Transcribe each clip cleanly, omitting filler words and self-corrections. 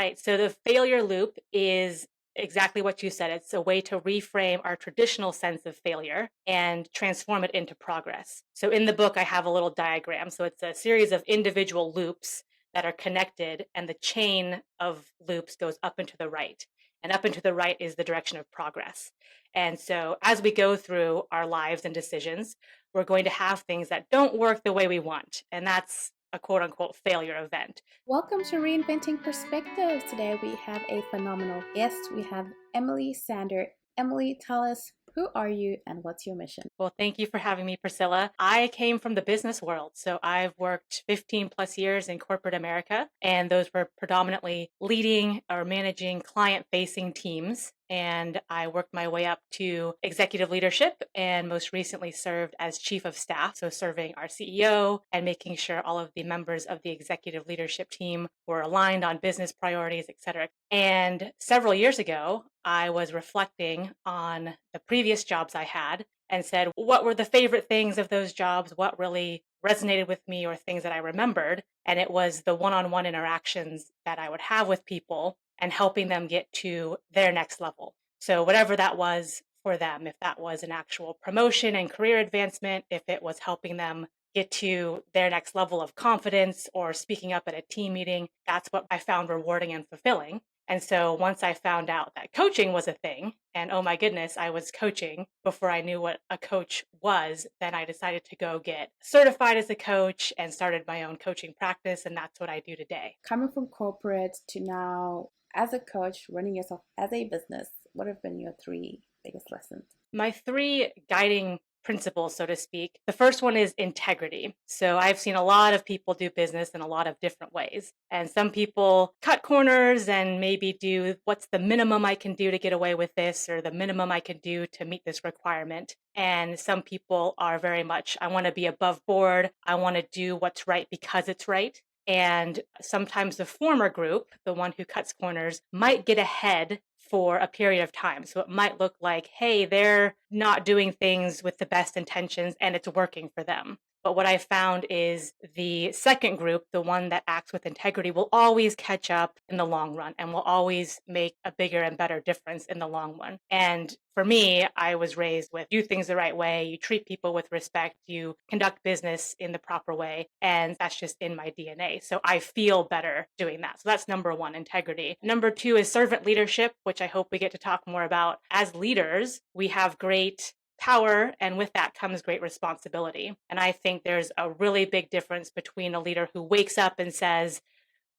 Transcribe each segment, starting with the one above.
right. So the failure loop is exactly what you said. It's a way to reframe our traditional sense of failure and transform it into progress. So in the book, I have a little diagram. So it's a series of individual loops that are connected, and the chain of loops goes up and to the right. And up and to the right is the direction of progress. And so as we go through our lives and decisions, we're going to have things that don't work the way we want. And that's a quote unquote failure event. Welcome to Reinventing Perspectives. Today we have a phenomenal guest. We have Emily Sander. Emily, tell us, who are you and what's your mission? Well, thank you for having me, Priscilla. I came from the business world. So I've worked 15 plus years in corporate America, and those were predominantly leading or managing client facing teams. And I worked my way up to executive leadership and most recently served as chief of staff. So serving our CEO and making sure all of the members of the executive leadership team were aligned on business priorities, et cetera. And several years ago, I was reflecting on the previous jobs I had and said, what were the favorite things of those jobs? What really resonated with me or things that I remembered? And it was the one-on-one interactions that I would have with people and helping them get to their next level. So whatever that was for them, if that was an actual promotion and career advancement, if it was helping them get to their next level of confidence or speaking up at a team meeting, that's what I found rewarding and fulfilling. And so once I found out that coaching was a thing, and oh my goodness, I was coaching before I knew what a coach was, then I decided to go get certified as a coach and started my own coaching practice. And that's what I do today. Coming from corporate to now as a coach, running yourself as a business, what have been your three biggest lessons? My three guiding principles, so to speak. The first one is integrity. So I've seen a lot of people do business in a lot of different ways. And some people cut corners and maybe do what's the minimum I can do to get away with this, or the minimum I can do to meet this requirement. And some people are very much, I want to be above board. I want to do what's right because it's right. And sometimes the former group, the one who cuts corners, might get ahead for a period of time. So it might look like, hey, they're not doing things with the best intentions and it's working for them. But what I found is the second group, the one that acts with integrity, will always catch up in the long run and will always make a bigger and better difference in the long run. And for me, I was raised with do things the right way, you treat people with respect, you conduct business in the proper way, and that's just in my DNA. So I feel better doing that. So that's number one, integrity. Number two is servant leadership, which I hope we get to talk more about. As leaders, we have great power, and with that comes great responsibility. And I think there's a really big difference between a leader who wakes up and says,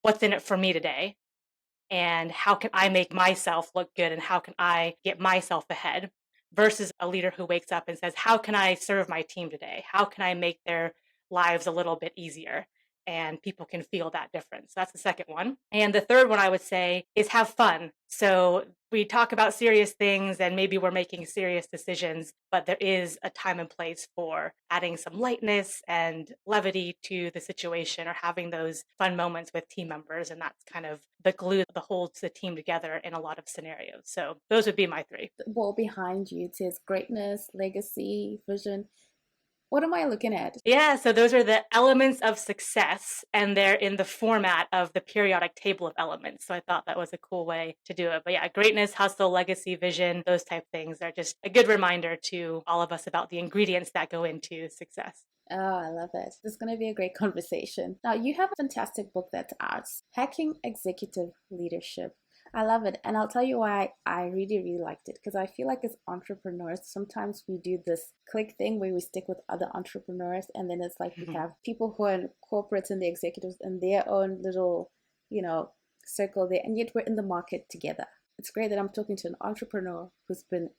what's in it for me today? And how can I make myself look good? And how can I get myself ahead? Versus a leader who wakes up and says, how can I serve my team today? How can I make their lives a little bit easier? And people can feel that difference. That's the second one. And the third one I would say is have fun. So we talk about serious things and maybe we're making serious decisions, but there is a time and place for adding some lightness and levity to the situation or having those fun moments with team members. And that's kind of the glue that holds the team together in a lot of scenarios. So those would be my three. The wall behind you, it says greatness, legacy, vision. What am I looking at? Yeah, so those are the elements of success, and they're in the format of the periodic table of elements. So I thought that was a cool way to do it. But yeah, greatness, hustle, legacy, vision, those type things are just a good reminder to all of us about the ingredients that go into success. Oh, I love it. This is going to be a great conversation. Now, you have a fantastic book that's out, Hacking Executive Leadership. I love it. And I'll tell you why I really, really liked it. Because I feel like as entrepreneurs, sometimes we do this click thing where we stick with other entrepreneurs. And then it's like we have people who are in corporates and the executives in their own little, circle there. And yet we're in the market together. It's great that I'm talking to an entrepreneur who's been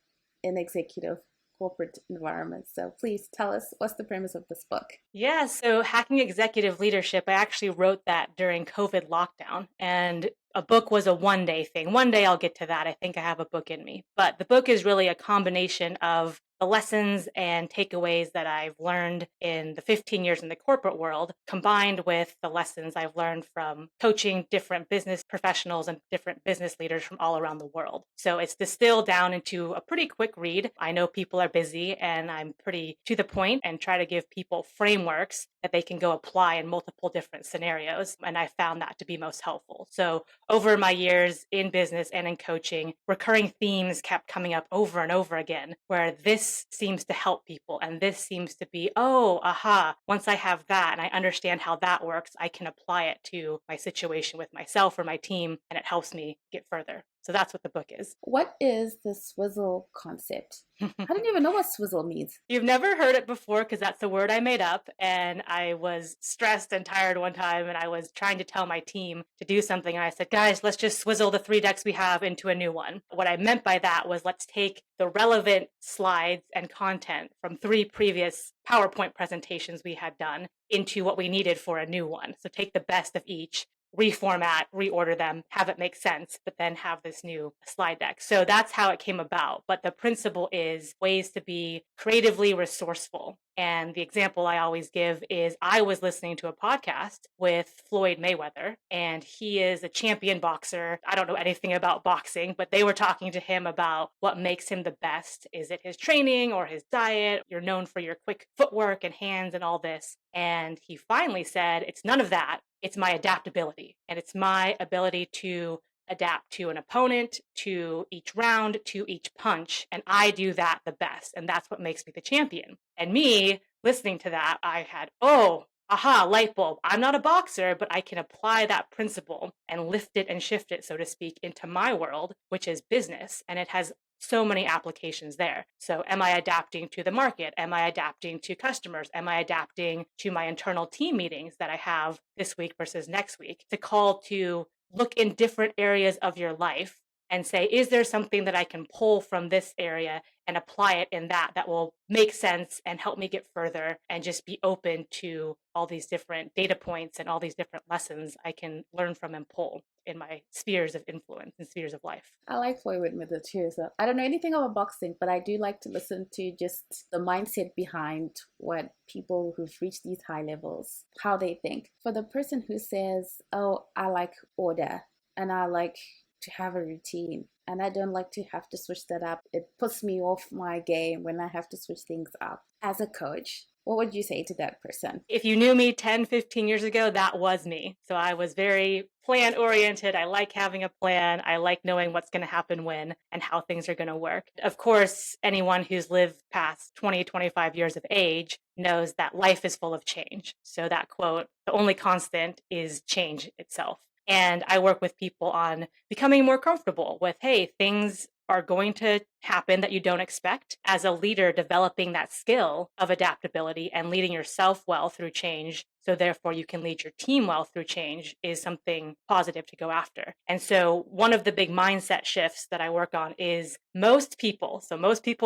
in executive corporate environment. So please tell us, what's the premise of this book? Yeah, so Hacking Executive Leadership, I actually wrote that during COVID lockdown. And a book was a one-day thing. One day I'll get to that. I think I have a book in me. But the book is really a combination of the lessons and takeaways that I've learned in the 15 years in the corporate world, combined with the lessons I've learned from coaching different business professionals and different business leaders from all around the world. So it's distilled down into a pretty quick read. I know people are busy and I'm pretty to the point and try to give people frameworks that they can go apply in multiple different scenarios. And I found that to be most helpful. So over my years in business and in coaching, recurring themes kept coming up over and over again, where this seems to help people and this seems to be, oh, aha, once I have that and I understand how that works, I can apply it to my situation with myself or my team, and it helps me get further. So that's what the book is. What is the swizzle concept? I don't even know what swizzle means. You've never heard it before because that's the word I made up. And I was stressed and tired one time and I was trying to tell my team to do something. And I said, guys, let's just swizzle the 3 decks we have into a new one. What I meant by that was let's take the relevant slides and content from 3 previous PowerPoint presentations we had done into what we needed for a new one. So take the best of each, reformat, reorder them, have it make sense, but then have this new slide deck. So that's how it came about. But the principle is ways to be creatively resourceful. And the example I always give is I was listening to a podcast with Floyd Mayweather, and he is a champion boxer. I don't know anything about boxing, but they were talking to him about what makes him the best. Is it his training or his diet? You're known for your quick footwork and hands and all this. And he finally said, it's none of that. It's my adaptability, and it's my ability to adapt to an opponent, to each round, to each punch. And I do that the best. And that's what makes me the champion. And me listening to that, I had, oh, aha, light bulb. I'm not a boxer, but I can apply that principle and lift it and shift it, so to speak, into my world, which is business. And it has so many applications there. So am I adapting to the market? Am I adapting to customers? Am I adapting to my internal team meetings that I have this week versus next week? It's a call to look in different areas of your life and say, is there something that I can pull from this area and apply it in that will make sense and help me get further, and just be open to all these different data points and all these different lessons I can learn from and pull in my spheres of influence and spheres of life. I like Floyd Mayweather too. So I don't know anything about boxing, but I do like to listen to just the mindset behind what people who've reached these high levels, how they think. For the person who says, oh, I like order and I like to have a routine and I don't like to have to switch that up. It puts me off my game when I have to switch things up. As a coach, what would you say to that person? If you knew me 10, 15 years ago, that was me. So I was very plan oriented. I like having a plan. I like knowing what's going to happen when and how things are going to work. Of course, anyone who's lived past 20, 25 years of age knows that life is full of change. So that quote, the only constant is change itself. And I work with people on becoming more comfortable with, hey, things are going to happen that you don't expect. As a leader, developing that skill of adaptability and leading yourself well through change, so therefore you can lead your team well through change, is something positive to go after. And so one of the big mindset shifts that I work on is most people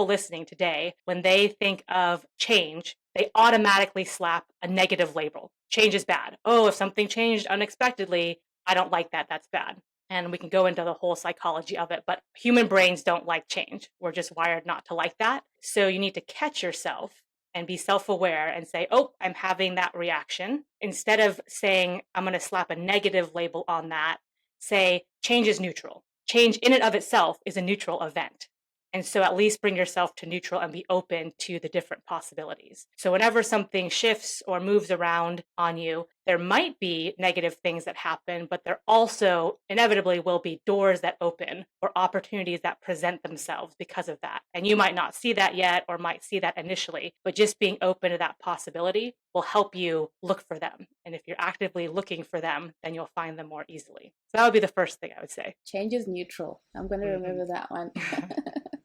listening today, when they think of change, they automatically slap a negative label. Change is bad. Oh, if something changed unexpectedly, I don't like that. That's bad. And we can go into the whole psychology of it, but human brains don't like change. We're just wired not to like that. So you need to catch yourself and be self-aware and say, oh, I'm having that reaction. Instead of saying, I'm going to slap a negative label on that, say, change is neutral. Change in and of itself is a neutral event. And so at least bring yourself to neutral and be open to the different possibilities. So whenever something shifts or moves around on you, there might be negative things that happen, but there also inevitably will be doors that open or opportunities that present themselves because of that. And you might not see that yet or might see that initially, but just being open to that possibility will help you look for them. And if you're actively looking for them, then you'll find them more easily. So that would be the first thing I would say. Change is neutral. I'm going to remember that one.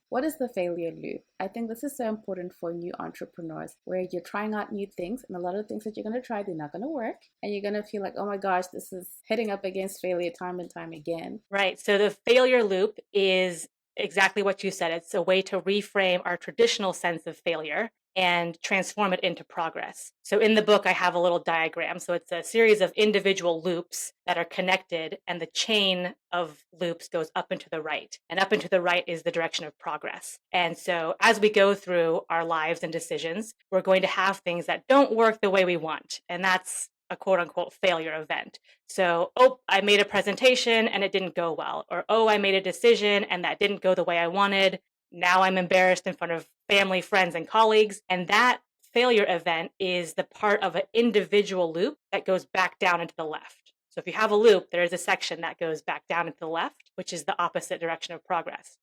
What is the failure loop? I think this is so important for new entrepreneurs, where you're trying out new things, and a lot of things that you're going to try, they're not going to work. And you're going to feel like, oh my gosh, this is hitting up against failure time and time again. Right. So the failure loop is exactly what you said. It's a way to reframe our traditional sense of failure and transform it into progress. So in the book, I have a little diagram. So it's a series of individual loops that are connected, and the chain of loops goes up and to the right. And up and to the right is the direction of progress. And so as we go through our lives and decisions, we're going to have things that don't work the way we want. And that's a quote unquote failure event. So, oh, I made a presentation and it didn't go well. Or, oh, I made a decision and that didn't go the way I wanted. Now I'm embarrassed in front of family, friends, and colleagues. And that failure event is the part of an individual loop that goes back down into the left. So if you have a loop, there is a section that goes back down into the left, which is the opposite direction of progress.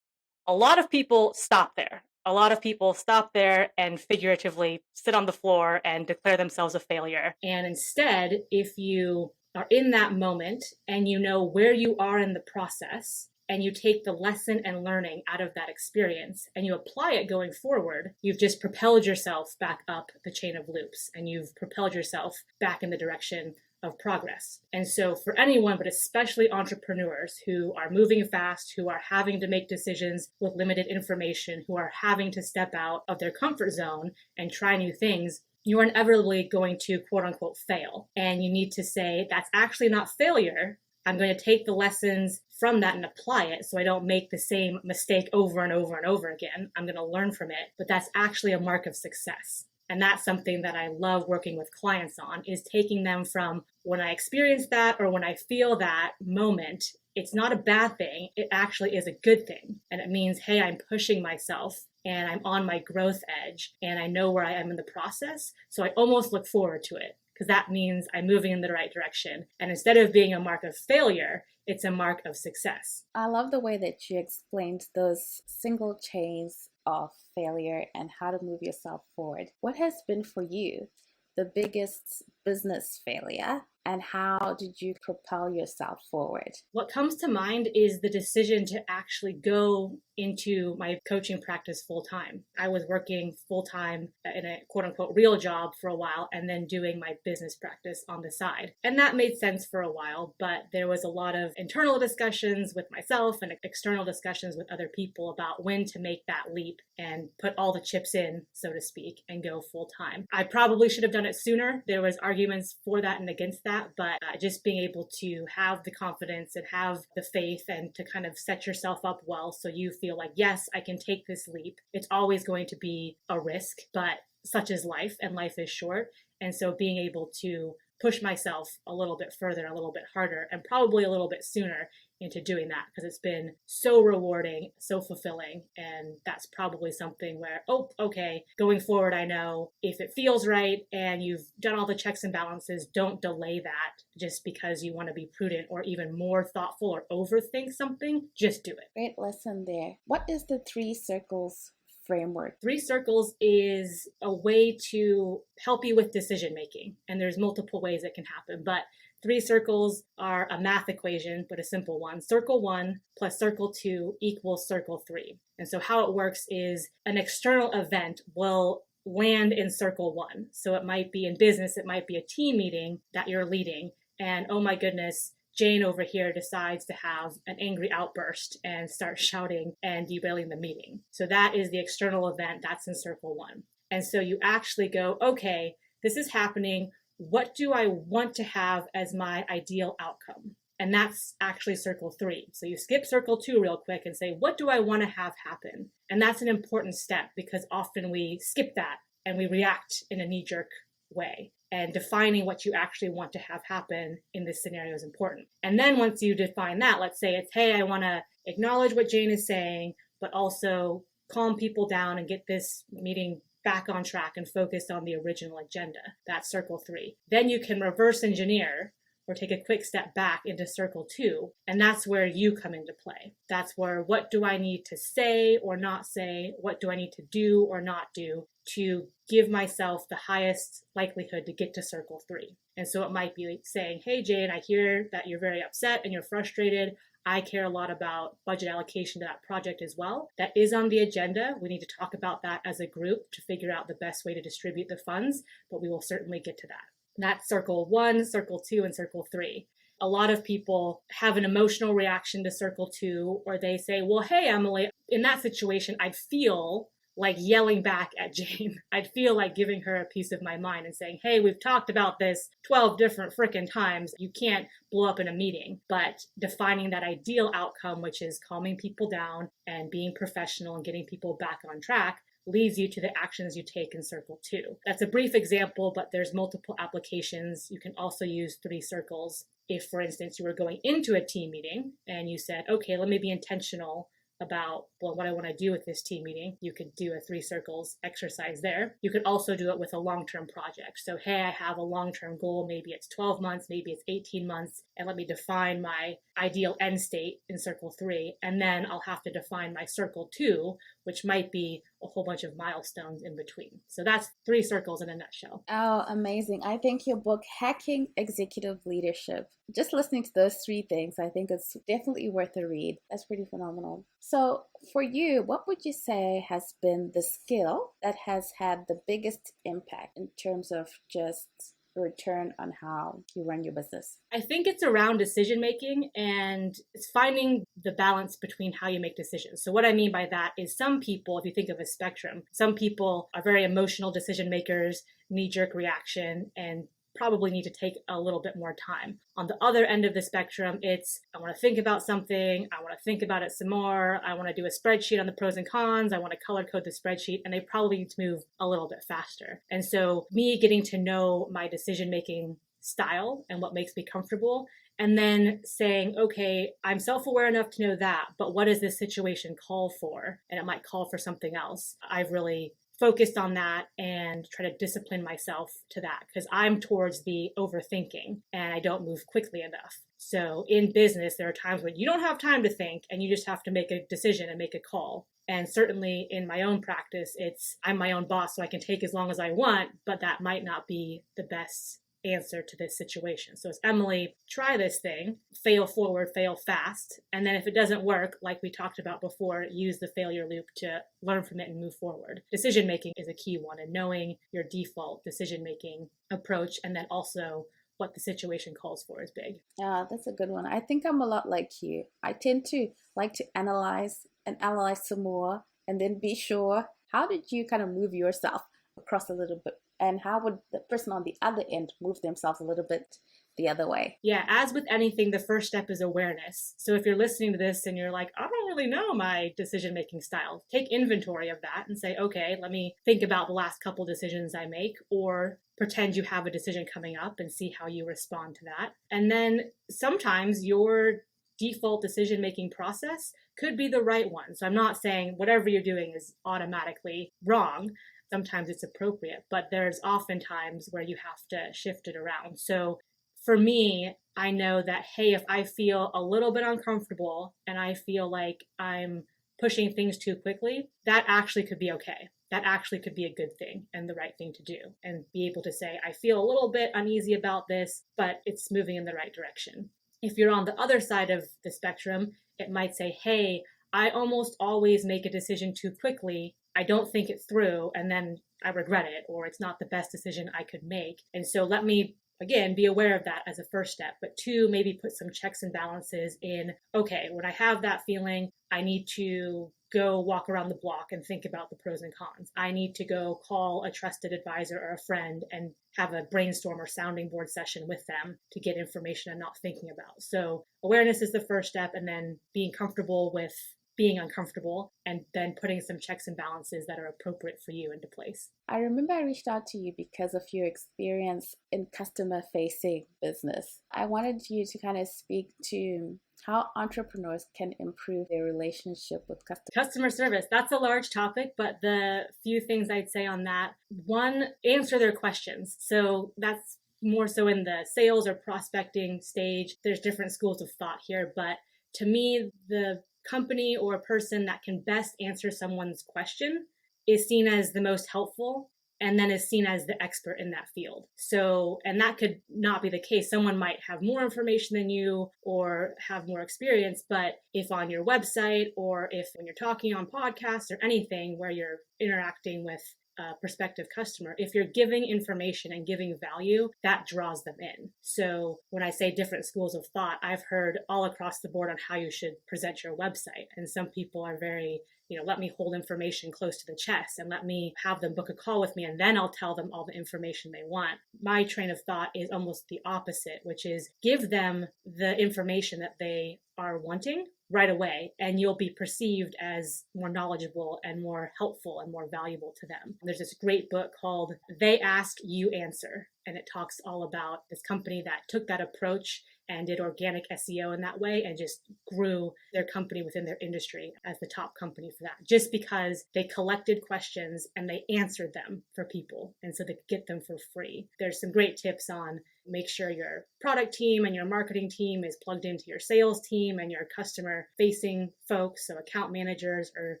A lot of people stop there. A lot of people stop there and figuratively sit on the floor and declare themselves a failure. And instead, if you are in that moment and you know where you are in the process, and you take the lesson and learning out of that experience and you apply it going forward, you've just propelled yourself back up the chain of loops, and you've propelled yourself back in the direction of progress. And so for anyone, but especially entrepreneurs who are moving fast, who are having to make decisions with limited information, who are having to step out of their comfort zone and try new things, you're inevitably going to quote unquote fail. And you need to say, that's actually not failure. I'm going to take the lessons from that and apply it so I don't make the same mistake over and over and over again. I'm going to learn from it, but that's actually a mark of success. And that's something that I love working with clients on, is taking them from when I experience that or when I feel that moment, it's not a bad thing. It actually is a good thing. And it means, hey, I'm pushing myself and I'm on my growth edge and I know where I am in the process. So I almost look forward to it, because that means I'm moving in the right direction. And instead of being a mark of failure, it's a mark of success. I love the way that you explained those single chains of failure and how to move yourself forward. What has been for you the biggest business failure, and how did you propel yourself forward? What comes to mind is the decision to actually go into my coaching practice full time. I was working full time in a quote unquote real job for a while and then doing my business practice on the side. And that made sense for a while, but there was a lot of internal discussions with myself and external discussions with other people about when to make that leap and put all the chips in, so to speak, and go full time. I probably should have done it sooner. There was arguments for that and against that, but just being able to have the confidence and have the faith and to kind of set yourself up well so you feel like, yes, I can take this leap. It's always going to be a risk, but such is life, and life is short. And so being able to push myself a little bit further, a little bit harder, and probably a little bit sooner into doing that, because it's been so rewarding, so fulfilling. And that's probably something where, oh, okay, going forward, I know if it feels right and you've done all the checks and balances, don't delay that just because you want to be prudent or even more thoughtful or overthink something. Just do it. Great lesson there. What is the 3 circles framework? 3 circles is a way to help you with decision making. And there's multiple ways it can happen, but 3 circles are a math equation, but a simple one. Circle 1 plus circle 2 equals circle 3. And so how it works is an external event will land in circle 1. So it might be in business, it might be a team meeting that you're leading. And oh my goodness, Jane over here decides to have an angry outburst and start shouting and derailing the meeting. So that is the external event. That's in circle 1. And so you actually go, okay, this is happening. What do I want to have as my ideal outcome? And that's actually circle 3. So you skip circle 2 real quick and say, what do I want to have happen? And that's an important step, because often we skip that and we react in a knee-jerk way. And defining what you actually want to have happen in this scenario is important. And then once you define that, let's say it's, hey, I want to acknowledge what Jane is saying, but also calm people down and get this meeting back on track and focused on the original agenda. That's circle 3. Then you can reverse engineer or take a quick step back into circle 2. And that's where you come into play. That's where, what do I need to say or not say? What do I need to do or not do to give myself the highest likelihood to get to circle 3? And so it might be saying, hey, Jane, I hear that you're very upset and you're frustrated. I care a lot about budget allocation to that project as well. That is on the agenda. We need to talk about that as a group to figure out the best way to distribute the funds, but we will certainly get to that. That's circle 1, circle 2, and circle 3. A lot of people have an emotional reaction to circle 2, or they say, well, hey, Emily, in that situation, I'd feel like yelling back at Jane. I'd feel like giving her a piece of my mind and saying, hey, we've talked about this 12 different frickin' times. You can't blow up in a meeting. But defining that ideal outcome, which is calming people down and being professional and getting people back on track, leads you to the actions you take in circle 2. That's a brief example, but there's multiple applications. You can also use 3 circles. If, for instance, you were going into a team meeting and you said, okay, let me be intentional about what I want to do with this team meeting, you could do a 3 circles exercise there. You could also do it with a long-term project. So, hey, I have a long-term goal. Maybe it's 12 months, maybe it's 18 months, and let me define my ideal end state in circle 3. And then I'll have to define my circle 2, which might be a whole bunch of milestones in between. So that's 3 circles in a nutshell. Oh, amazing. I think your book, Hacking Executive Leadership, just listening to those 3 things, I think it's definitely worth a read. That's pretty phenomenal. So for you, what would you say has been the skill that has had the biggest impact in terms of just return on how you run your business? I think it's around decision making, and it's finding the balance between how you make decisions. So what I mean by that is some people, if you think of a spectrum, some people are very emotional decision makers, knee-jerk reaction, and probably need to take a little bit more time. On the other end of the spectrum, it's I want to think about something, I want to think about it some more, I want to do a spreadsheet on the pros and cons, I want to color code the spreadsheet, and they probably need to move a little bit faster. And so me getting to know my decision-making style and what makes me comfortable, and then saying, okay, I'm self-aware enough to know that, but what does this situation call for? And it might call for something else. I've really focused on that and try to discipline myself to that because I'm towards the overthinking and I don't move quickly enough. So in business, there are times when you don't have time to think and you just have to make a decision and make a call. And certainly in my own practice, I'm my own boss, so I can take as long as I want, but that might not be the best answer to this situation. So it's Emily, try this thing, fail forward, fail fast. And then if it doesn't work, like we talked about before, use the failure loop to learn from it and move forward. Decision making is a key one, and knowing your default decision making approach and then also what the situation calls for is big. Yeah, that's a good one. I think I'm a lot like you. I tend to like to analyze and analyze some more and then be sure, how did you kind of move yourself across a little bit? And how would the person on the other end move themselves a little bit the other way? Yeah, as with anything, the first step is awareness. So if you're listening to this and you're like, I don't really know my decision-making style, take inventory of that and say, okay, let me think about the last couple decisions I make, or pretend you have a decision coming up and see how you respond to that. And then sometimes your default decision-making process could be the right one. So I'm not saying whatever you're doing is automatically wrong. Sometimes it's appropriate, but there's often times where you have to shift it around. So for me, I know that, hey, if I feel a little bit uncomfortable and I feel like I'm pushing things too quickly, that actually could be okay. That actually could be a good thing and the right thing to do, and be able to say, I feel a little bit uneasy about this, but it's moving in the right direction. If you're on the other side of the spectrum, it might say, hey, I almost always make a decision too quickly. I don't think it through, and then I regret it, or it's not the best decision I could make. And so let me, again, be aware of that as a first step. But 2, maybe put some checks and balances in, okay, when I have that feeling, I need to go walk around the block and think about the pros and cons. I need to go call a trusted advisor or a friend and have a brainstorm or sounding board session with them to get information I'm not thinking about. So awareness is the first step, and then being comfortable with being uncomfortable, and then putting some checks and balances that are appropriate for you into place. I remember I reached out to you because of your experience in customer-facing business. I wanted you to kind of speak to how entrepreneurs can improve their relationship with customers. Customer service, that's a large topic, but the few things I'd say on that, 1, answer their questions. So that's more so in the sales or prospecting stage. There's different schools of thought here, but to me, the company or person that can best answer someone's question is seen as the most helpful, and then is seen as the expert in that field. So, and that could not be the case. Someone might have more information than you or have more experience, but if on your website, or if when you're talking on podcasts or anything where you're interacting with a prospective customer, if you're giving information and giving value, that draws them in. So when I say different schools of thought, I've heard all across the board on how you should present your website. And some people are very let me hold information close to the chest and let me have them book a call with me, and then I'll tell them all the information they want. My train of thought is almost the opposite, which is give them the information that they are wanting right away, and you'll be perceived as more knowledgeable and more helpful and more valuable to them. There's this great book called They Ask, You Answer, and it talks all about this company that took that approach and did organic SEO in that way and just grew their company within their industry as the top company for that, just because they collected questions and they answered them for people, and so they could get them for free. There's some great tips on make sure your product team and your marketing team is plugged into your sales team and your customer facing folks, so account managers or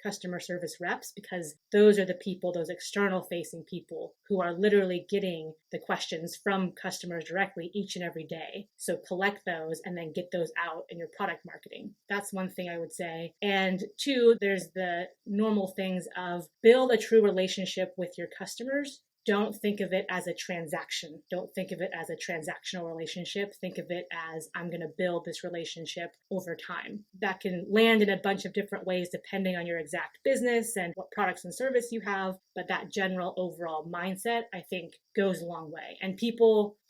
customer service reps, because those are the people, those external facing people who are literally getting the questions from customers directly each and every day. So collect those and then get those out in your product marketing. That's one thing I would say. And two, there's the normal things of build a true relationship with your customers. Don't think of it as a transaction. Don't think of it as a transactional relationship. Think of it as I'm going to build this relationship over time. That can land in a bunch of different ways depending on your exact business and what products and service you have. But that general overall mindset, I think, goes a long way. And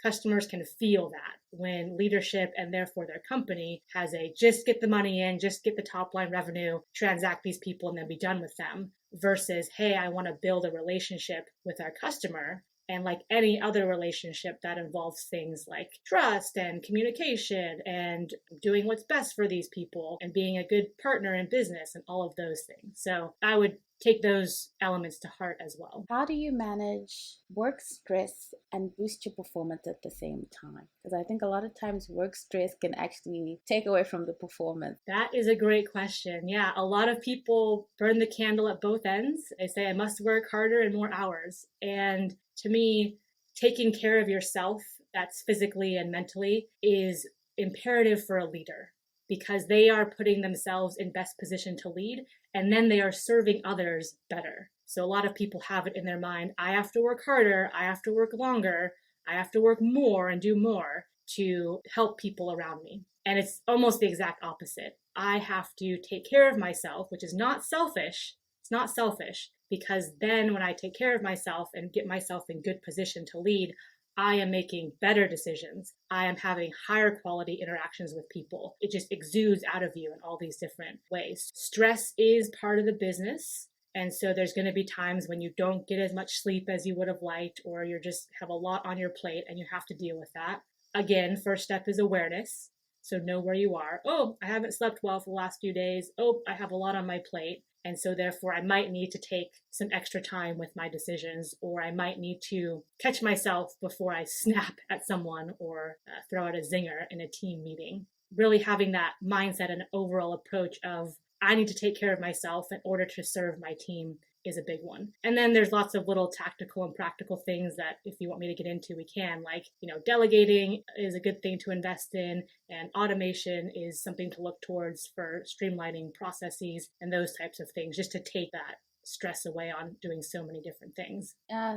customers can feel that when leadership and therefore their company has a just get the money in, just get the top line revenue, transact these people and then be done with them, versus, hey, I want to build a relationship with our customer. And like any other relationship, that involves things like trust and communication and doing what's best for these people and being a good partner in business and all of those things. So I would take those elements to heart as well. How do you manage work stress and boost your performance at the same time? Because I think a lot of times work stress can actually take away from the performance. That is a great question. Yeah, a lot of people burn the candle at both ends. They say, I must work harder and more hours. And to me, taking care of yourself, that's physically and mentally, is imperative for a leader, because they are putting themselves in best position to lead, and then they are serving others better. So a lot of people have it in their mind, I have to work harder, I have to work longer, I have to work more and do more to help people around me. And it's almost the exact opposite. I have to take care of myself, which is not selfish. It's not selfish, because then when I take care of myself and get myself in good position to lead, I am making better decisions. I am having higher quality interactions with people. It just exudes out of you in all these different ways. Stress is part of the business. And so there's going to be times when you don't get as much sleep as you would have liked, or you just have a lot on your plate and you have to deal with that. Again, first step is awareness. So know where you are. Oh, I haven't slept well for the last few days. Oh, I have a lot on my plate. And so therefore I might need to take some extra time with my decisions, or I might need to catch myself before I snap at someone or throw out a zinger in a team meeting. Really having that mindset and overall approach of I need to take care of myself in order to serve my team is a big one. And then there's lots of little tactical and practical things that if you want me to get into, we can, like, delegating is a good thing to invest in, and automation is something to look towards for streamlining processes and those types of things, just to take that stress away on doing so many different things.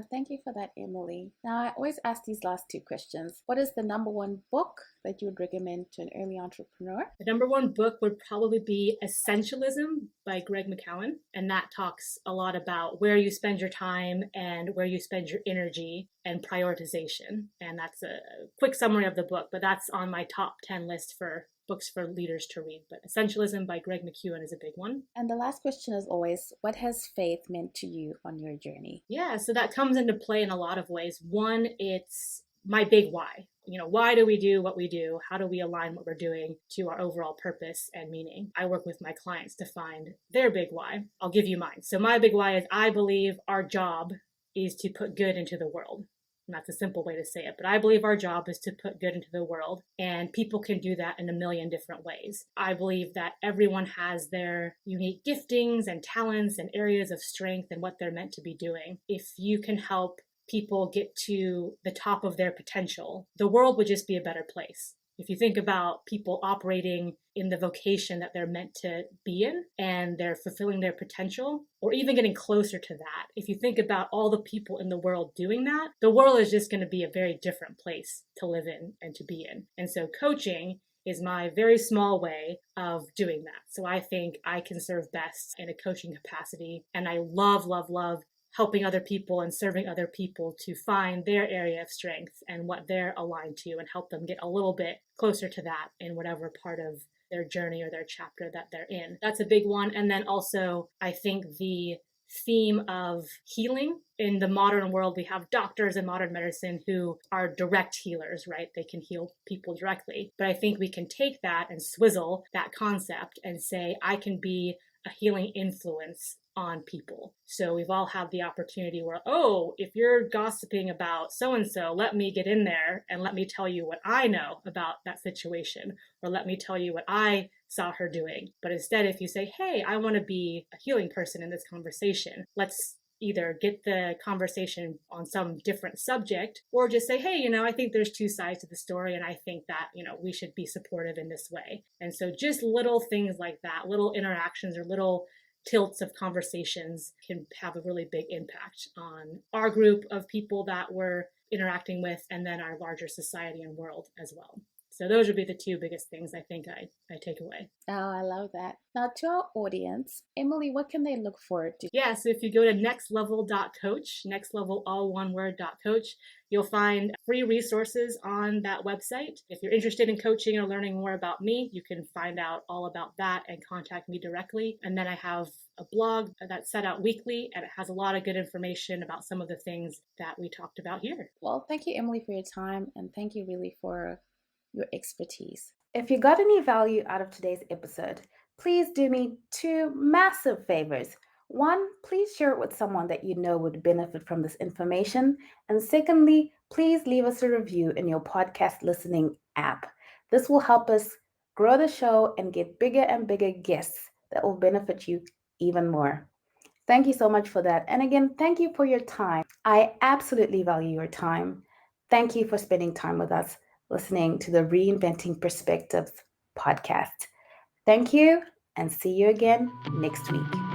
Thank you for that, Emily. Now, I always ask these last two questions. What is the number one book that you would recommend to an early entrepreneur? The number one book would probably be Essentialism by Greg McKeown. And that talks a lot about where you spend your time and where you spend your energy and prioritization. And that's a quick summary of the book, but that's on my top 10 list for books for leaders to read. But Essentialism by Greg McKeown is a big one. And the last question is always, what has faith meant to you on your journey? Yeah, so that comes into play in a lot of ways. One, it's my big why. Why do we do what we do? How do we align what we're doing to our overall purpose and meaning? I work with my clients to find their big why. I'll give you mine. So my big why is I believe our job is to put good into the world. And that's a simple way to say it, but I believe our job is to put good into the world, and people can do that in a million different ways. I believe that everyone has their unique giftings and talents and areas of strength and what they're meant to be doing. If you can help people get to the top of their potential, the world would just be a better place. If you think about people operating in the vocation that they're meant to be in and they're fulfilling their potential, or even getting closer to that, if you think about all the people in the world doing that, the world is just going to be a very different place to live in and to be in. And so coaching is my very small way of doing that. So I think I can serve best in a coaching capacity. And I love, love, love helping other people and serving other people to find their area of strength and what they're aligned to and help them get a little bit closer to that in whatever part of their journey or their chapter that they're in. That's a big one. And then also, I think the theme of healing. In the modern world, we have doctors in modern medicine who are direct healers, right? They can heal people directly. But I think we can take that and swizzle that concept and say, I can be a healing influence on people. So we've all had the opportunity where, oh, if you're gossiping about so-and-so, let me get in there and let me tell you what I know about that situation, or let me tell you what I saw her doing. But instead, if you say, hey, I want to be a healing person in this conversation, let's either get the conversation on some different subject or just say, hey, I think there's two sides to the story. And I think that, we should be supportive in this way. And so just little things like that, little interactions or little tilts of conversations can have a really big impact on our group of people that we're interacting with and then our larger society and world as well. So those would be the two biggest things I think I take away. Oh, I love that. Now, to our audience, Emily, what can they look forward to? Yeah, so if you go to nextlevel.coach, nextlevel all one word .coach, you'll find free resources on that website. If you're interested in coaching or learning more about me, you can find out all about that and contact me directly. And then I have a blog that's set out weekly, and it has a lot of good information about some of the things that we talked about here. Well, thank you, Emily, for your time, and thank you really for your expertise. If you got any value out of today's episode, please do me two massive favors. One, please share it with someone that you know would benefit from this information. And secondly, please leave us a review in your podcast listening app. This will help us grow the show and get bigger and bigger guests that will benefit you even more. Thank you so much for that. And again, thank you for your time. I absolutely value your time. Thank you for spending time with us, listening to the Reinventing Perspectives podcast. Thank you, and see you again next week.